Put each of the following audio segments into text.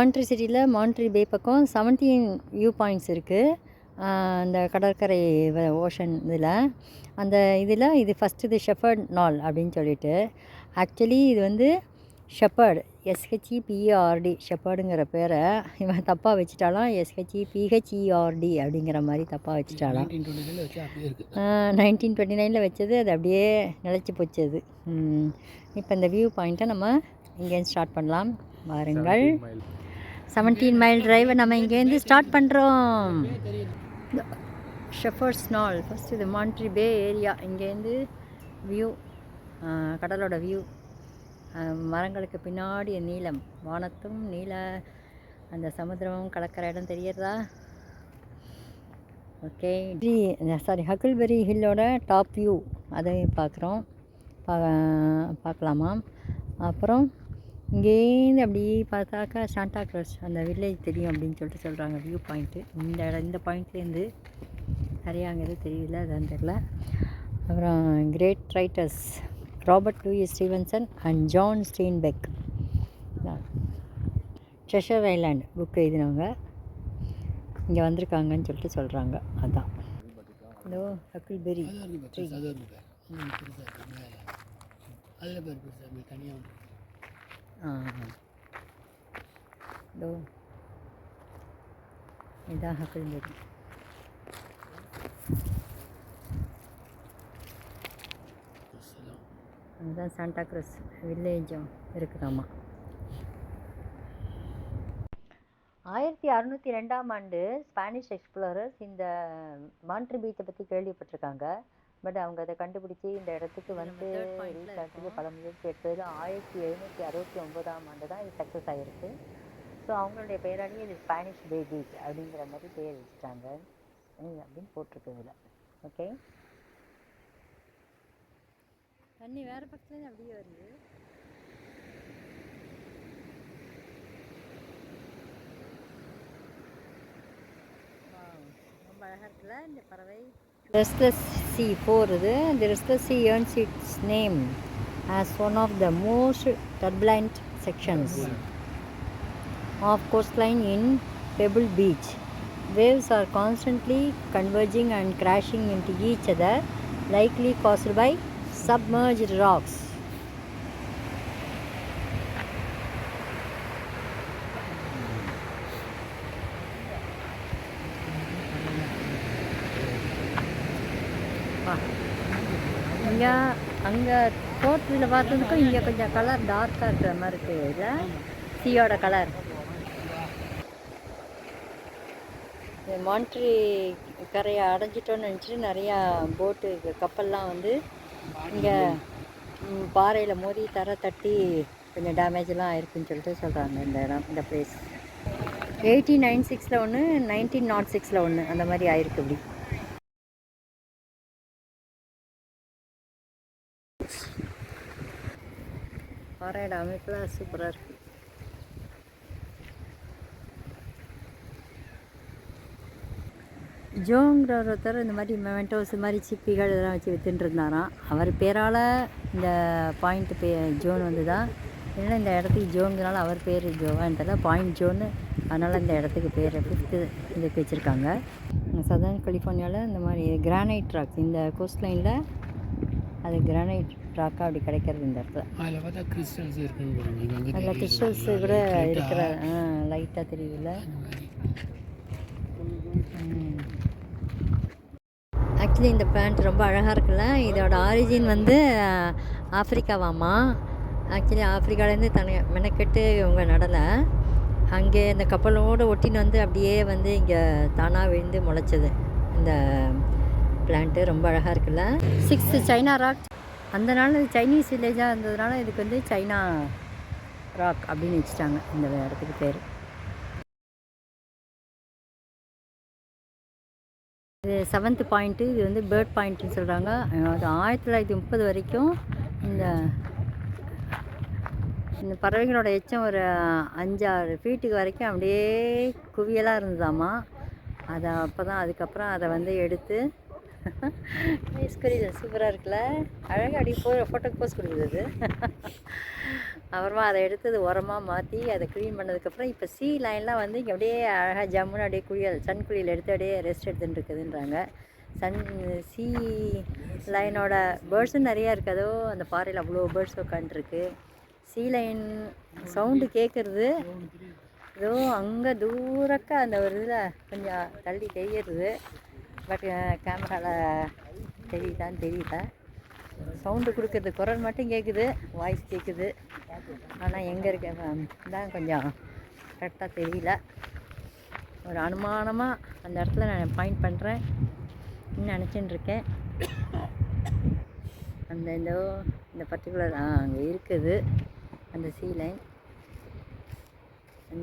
மான்ட்ரி சிட்டியில் மான்ட்ரி பே பக்கம் 17 view points இருக்குது. அந்த கடற்கரை ஓஷன் இதில் இது ஃபஸ்ட்டு இது ஷெப்பர்ட் நாள் அப்படின்னு சொல்லிட்டு. ஆக்சுவலி இது வந்து ஷெப்பர்டு SHEPERD ஷெப்பர்டுங்கிற பேரை இவன் தப்பாக வச்சுட்டாலாம். SHEPHERD அப்படிங்கிற மாதிரி தப்பாக வச்சுட்டாலாம். 1929 வச்சது, அது அப்படியே நிலச்சி போச்சு அது. இப்போ இந்த வியூ பாயிண்ட்டை நம்ம இங்கேருந்து ஸ்டார்ட் பண்ணலாம். வாருங்கள். 17 மைல் டிரைவை நம்ம இங்கேருந்து ஸ்டார்ட் பண்ணுறோம். ஷெப்பர்ட்ஸ் நாள் ஃபஸ்ட்டு இது மான்ட்ரி பே ஏரியா. இங்கேருந்து வியூ, கடலோட வியூ, மரங்களுக்கு பின்னாடி நீலம், வானத்தும் நீல அந்த சமுத்திரமும் கலக்கிற இடம் தெரியறதா? ஓகே, ஹக்கிள்பெரி ஹில்லோட டாப் வியூ அதையும் பார்க்கலாமா. அப்புறம் இங்கேருந்து அப்படி பார்த்தாக்கா சாண்டா கிளாஸ் அந்த வில்லேஜ் தெரியும் அப்படின்னு சொல்லிட்டு சொல்கிறாங்க. வியூ பாயிண்ட்டு இந்த பாயிண்ட்லேருந்து நிறையா அங்கே எதுவும் தெரியல, அதான் தெரியல. அப்புறம் great writers Robert Louis Stevenson and John Steinbeck Treasure Island book எழுதினவங்க இங்கே வந்திருக்காங்கன்னு சொல்லிட்டு சொல்கிறாங்க. அதுதான் ஹலோ ஹக்கிள்பெரி ட்ரீ. ஹலோ, இதுதான் ஹக்கிள்பெரி. அதுதான் சாண்டா கிளாஸ் வில்லேஜும் இருக்குதாம்மா. 1602 ஸ்பானிஷ் எக்ஸ்ப்ளோரர்ஸ் இந்த மான்ட்ரி பீச்சை பற்றி கேள்விப்பட்டிருக்காங்க. பட் அவங்க அதை கண்டுபிடிச்சி இந்த இடத்துக்கு வந்து ரீச் ஆகிறதுக்கு பல முயற்சி எடுத்ததில் 1769 தான் இது சக்ஸஸ் ஆகிருக்கு. ஸோ அவங்களுடைய பேராலேயே இது ஸ்பானிஷ் பே பீச் அப்படிங்கிற மாதிரி பேர் வச்சுட்டாங்க அப்படின்னு போட்டிருக்கு இதில். ஓகே, தண்ணி வேறு பக்கத்துலேருந்து அப்படியே வருது. ரொம்ப அழகாக இருக்குல்ல இந்த பறவை. ரெஸ்ட்லெஸ் சி போகிறது. The restless sea earns its name as one of the most turbulent sections of coastline in Pebble Beach. Waves are constantly converging and crashing into each other, likely caused by submerged rocks. இங்கே அங்கே தோட்டத்தில் பார்த்ததுக்கும் இங்கே கொஞ்சம் colour டார்க்காக இருக்கிற மாதிரி இருக்குது. இதில் சீயோட கலர். மான்ட்ரி கரையை அடைஞ்சிட்டோன்னு நினச்சிட்டு நிறையா போட்டு கப்பல்லாம் வந்து இங்கே பாறையில் மோதி தர தட்டி கொஞ்சம் டேமேஜெலாம் ஆயிருக்குன்னு சொல்லிட்டு சொல்கிறாங்க. இந்த இடம், இந்த பிளேஸ் 1896 ஒன்று, 1906 ஒன்று அந்த மாதிரி ஆயிருக்கு. இப்படி பாறையோட அமைப்புலாம் சூப்பராக இருக்குது. ஜோங்கிற ஒருத்தர் இந்த மாதிரி மெமெண்டோஸ் மாதிரி சிப்பிகள் இதெல்லாம் வச்சு விற்றுட்டு இருந்தாராம். அவர் பேரால் இந்த பாயிண்ட் ஜோன் வந்து தான். ஏன்னா இந்த இடத்துக்கு ஜோங்கிறனால அவர் பேர் ஜோவான்றல பாயிண்ட் ஜோன்னு, அதனால் இந்த இடத்துக்கு பேர் 5th இதுக்கு வச்சுருக்காங்க. சதர்ன் கலிஃபோர்னியாவில் இந்த மாதிரி கிரானைட் ராக், இந்த கோஸ்ட் லைனில் அது கிரானைட் ராக்காக அப்படி கிடைக்கிறது இந்த இடத்துல. அதில் பார்த்தா கிறிஸ்டல்ஸ் இருக்குன்னு, அதில் கிறிஸ்டல்ஸ் கூட இருக்கிற லைட்டாக தெரியுதுல்ல. ஆக்சுவலி இந்த பிளான்ட் ரொம்ப அழகாக இருக்குல்ல. இதோட ஆரிஜின் வந்து ஆஃப்ரிக்காவாம்மா. ஆக்சுவலி ஆஃப்ரிக்காலேருந்து மெனக்கெட்டு இவங்க நடலை. அங்கே இந்த கப்பலோடு ஒட்டின்னு வந்து அப்படியே வந்து இங்கே தானாக விழுந்து முளைச்சது இந்த பிளான்ட்டு. ரொம்ப அழகாக இருக்குல்ல. 6th China rock. அந்த நாள் சைனீஸ் வில்லேஜாக இருந்ததுனால இதுக்கு வந்து சைனா ராக் அப்படின்னு வச்சுட்டாங்க இந்த இடத்துக்கு பேர். இது 7th பாயிண்ட்டு. இது வந்து பேர்ட் பாயிண்ட்டுன்னு சொல்கிறாங்க. அது 1930 வரைக்கும் இந்த பறவைகளோட எச்சம் ஒரு 5-6 ஃபீட்டுக்கு வரைக்கும் அப்படியே குவியலாக இருந்ததாம்மா. அதுக்கப்புறம் அதை வந்து எடுத்து சூப்பராக இருக்குல்ல, அழகாக அப்படி ஃபோட்டோக்கு போஸ் கொடுக்குது. அப்புறமா அதை எடுத்து அது உரமாக மாற்றி அதை க்ளீன் பண்ணதுக்கப்புறம் இப்போ சீ லைன்லாம் வந்து இங்கே அப்படியே அழகாக ஜம்முன்னு அப்படியே குளியல் சன் குளியல் எடுத்து அப்படியே ரெஸ்ட் எடுத்துகிட்டு இருக்குதுன்றாங்க. சன் சீ லைனோட பேர்ட்ஸும் நிறையா இருக்குது. அதோ அந்த பாறையில் அவ்வளோ பேர்ட்ஸ் உட்காந்துருக்கு. சீ லைன் சவுண்டு கேட்குறது ஏதோ அங்கே தூரக்க அந்த ஒரு இதில் கொஞ்சம் தள்ளி தெரியுது. பட் கேமராவில் தெரியுதான்னு தெரியல. சவுண்டு கொடுக்குறது குரல் மட்டும் கேட்குது, வாய்ஸ் கேட்குது. ஆனால் எங்கே இருக்க தான் கொஞ்சம் கரெக்டாக தெரியல. ஒரு அனுமானமாக அந்த இடத்துல நான் பாயிண்ட் பண்ணுறேன் நினச்சின்னு இருக்கேன். அந்த இந்த பர்டிகுலர் அங்கே இருக்குது அந்த சீ லைன்.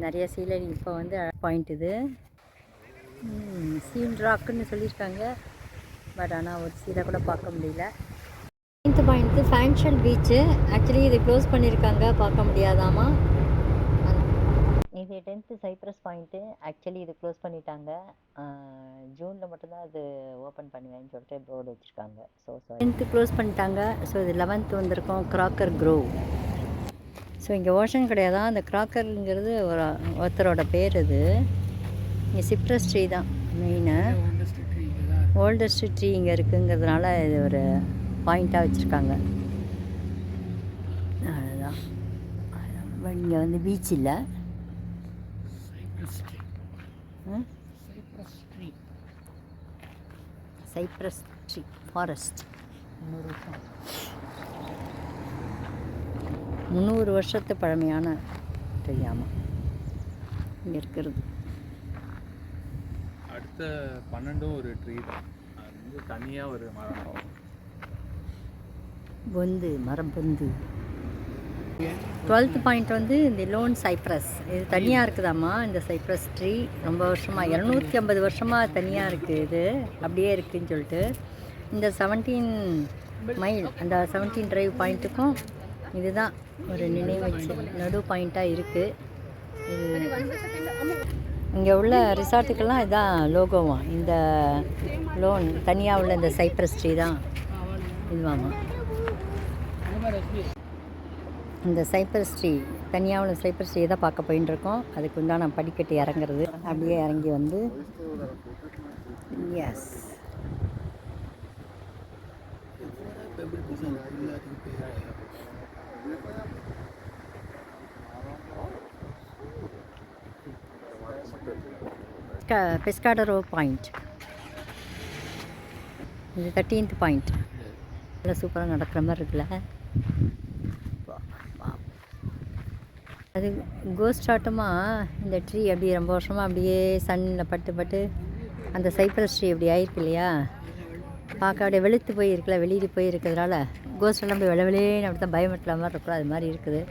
நிறைய சீ லைன் இப்போ வந்து பாயிண்ட் இது சீன் ராக்குன்னு சொல்லியிருக்காங்க. பட் ஆனால் ஒரு சீலை கூட பார்க்க முடியல. 9th point Fanshell beach. Actually இது க்ளோஸ் பண்ணியிருக்காங்க, பார்க்க முடியாதாமா. இது 10th சைப்ரஸ் பாயிண்ட்டு. ஆக்சுவலி இது க்ளோஸ் பண்ணிட்டாங்க. ஜூனில் மட்டும்தான் அது ஓப்பன் பண்ணுவேன்னு சொல்லிட்டு போர்டு வச்சுருக்காங்க. ஸோ 10th க்ளோஸ் பண்ணிட்டாங்க. ஸோ இது 11th வந்திருக்கோம், கிராக்கர் க்ரோவ். ஸோ இங்கே ஓஷன் கிடையாது, அந்த கிராக்கருங்கிறது ஒருத்தரோட பேர். இது இங்கே சிப்ரஸ் ட்ரீ தான் மெயினு. ஓல்டஸ்ட் ட்ரீ இங்கே இருக்குங்கிறதுனால இது ஒரு பாயிண்ட்டாக வச்சுருக்காங்க. அதுதான் இங்கே வந்து பீச் இல்லை. சைப்ரஸ் ட்ரீ ஃபாரஸ்ட் 300 வருஷத்து பழமையான தெரியாமல் இங்கே இருக்கிறது. அடுத்த 12 ஒரு ட்ரீ தான். அது வந்து தனியாக ஒரு மரம் பொந்து மரம் பொந்து. 12th பாயிண்ட் வந்து இந்த லோன் சைப்ரஸ். இது தனியாக இருக்குதாம்மா இந்த சைப்ரஸ் ட்ரீ. ரொம்ப வருஷமாக 250 வருஷமாக தனியாக இருக்குது. இது அப்படியே இருக்குதுன்னு சொல்லிட்டு இந்த 17 மைல் அந்த 17 டிரைவ் பாயிண்ட்டுக்கும் இதுதான் ஒரு நினைவச்சு நடு பாயிண்ட்டாக இருக்குது. இங்கே உள்ள ரிசார்ட்டுக்கெல்லாம் இதுதான் லோகோவாம். இந்த லோன் தனியாக உள்ள இந்த சைப்ரஸ் ட்ரீ தான் இதுவாமா. இந்த சைப்ரஸ் ட்ரீ தனியாக உள்ள சைப்ரஸ் ட்ரீ தான் பார்க்க போயின்னு இருக்கோம். அதுக்கு உண்டான படிக்கட்டு இறங்குறது. அப்படியே இறங்கி வந்து எஸ் பெஸ்காடரோ பாயிண்ட். இது 13th பாயிண்ட். நல்லா சூப்பராக நடக்கிற மாதிரி இருக்குல்ல. அது கோஸ்ட் ஆட்டமாக இந்த ட்ரீ அப்படியே ரொம்ப வருஷமாக அப்படியே சன்னில் பட்டு அந்த சைப்ரஸ் ட்ரீ அப்படி ஆயிருக்கு இல்லையா, பார்க்க அப்படியே வெளுத்து போயிருக்குல்ல, வெளியே போய் இருக்கிறதுனால கோஸ்டெல்லாம் போய் விளவிலேன்னு அப்படி தான் பயமட்டுற மாதிரி இருக்கும். அது மாதிரி இருக்குது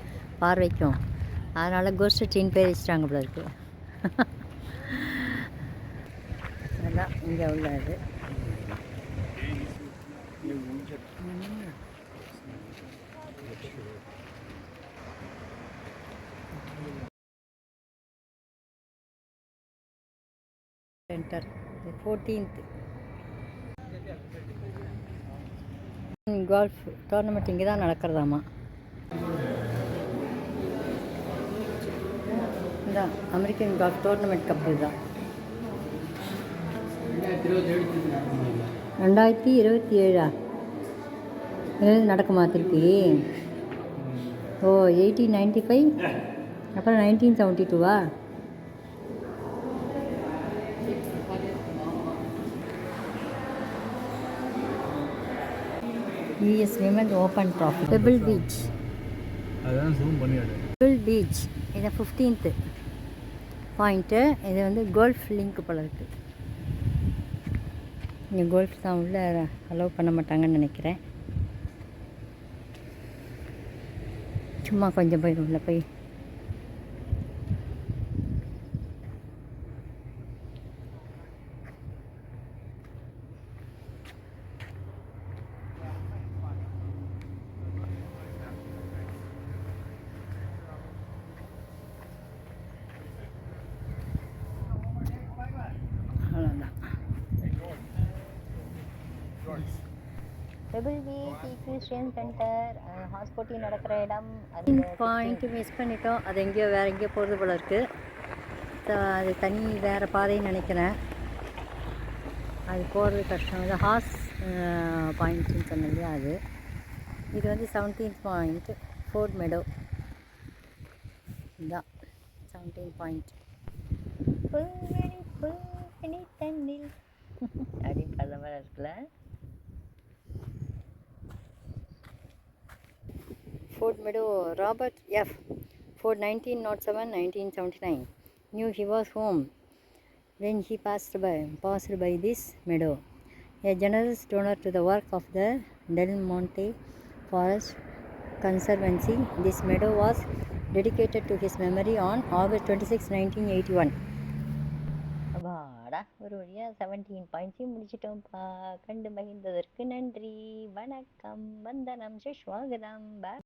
பார்வைக்கும். அதனால் கோஸ்ட் ட்ரீன்னு பேர் வச்சுட்டாங்க போல இருக்குது. அதுதான் இங்கே உள்ளது. சென்டர் 14th கோல்ஃப் டோர்னமெண்ட் இங்கே தான் நடக்கிறதாமா. இந்த அமெரிக்கன் கோல்ஃப் டோர்னமெண்ட் கப் இதுதான். 2027 நடக்குமா திருப்பி? ஓ 1895 அப்புறம் 1972வா? US Women Open Trophy. Pebble Beach. அதான் ஜூம் பண்ணியாடு. Pebble Beach இது 15th பாயிண்ட்டு. இது வந்து கோல்ஃப் லிங்க் போல இருக்குது. இங்கே கோல்ஃப் தான் உள்ள அலோவ் பண்ண மாட்டாங்கன்னு நினைக்கிறேன். சும்மா கொஞ்சம் போய் உள்ள போய் pebble beach Christian centre horse boating நடக்கிற இடம் பாயிண்ட்டு மிஸ் பண்ணிட்டோம். அது எங்கேயோ வேறு எங்கேயோ போகிறது போல இருக்குது. அது தனி வேறு பாதைன்னு நினைக்கிறேன். அது போகிறது கஷ்டம். இது ஹார்ஸ் பாயிண்ட்னு சொன்னேன் இல்லையா, அது. இது வந்து 17th பாயிண்ட் ஃபோர்ட் மெடோ. இதுதான் 17 பாயிண்ட். புல்வெளி தண்ணில் அப்படின்னு பல மாதிரி இருக்குல்ல. Fort Meadow. Robert F. Ford 1907-1979 knew he was home when he passed by this meadow. A generous donor to the work of the Del Monte Forest Conservancy, this meadow was dedicated to his memory on August 26, 1981. அப்பாடா, ஒரு வழியாக 17 பாயிண்ட்ஸையும் முடிச்சிட்டோம்ப்பா. கண்டு மகிழ்ந்ததற்கு நன்றி. வணக்கம், வந்தனம், சுஷ்வாகதம்.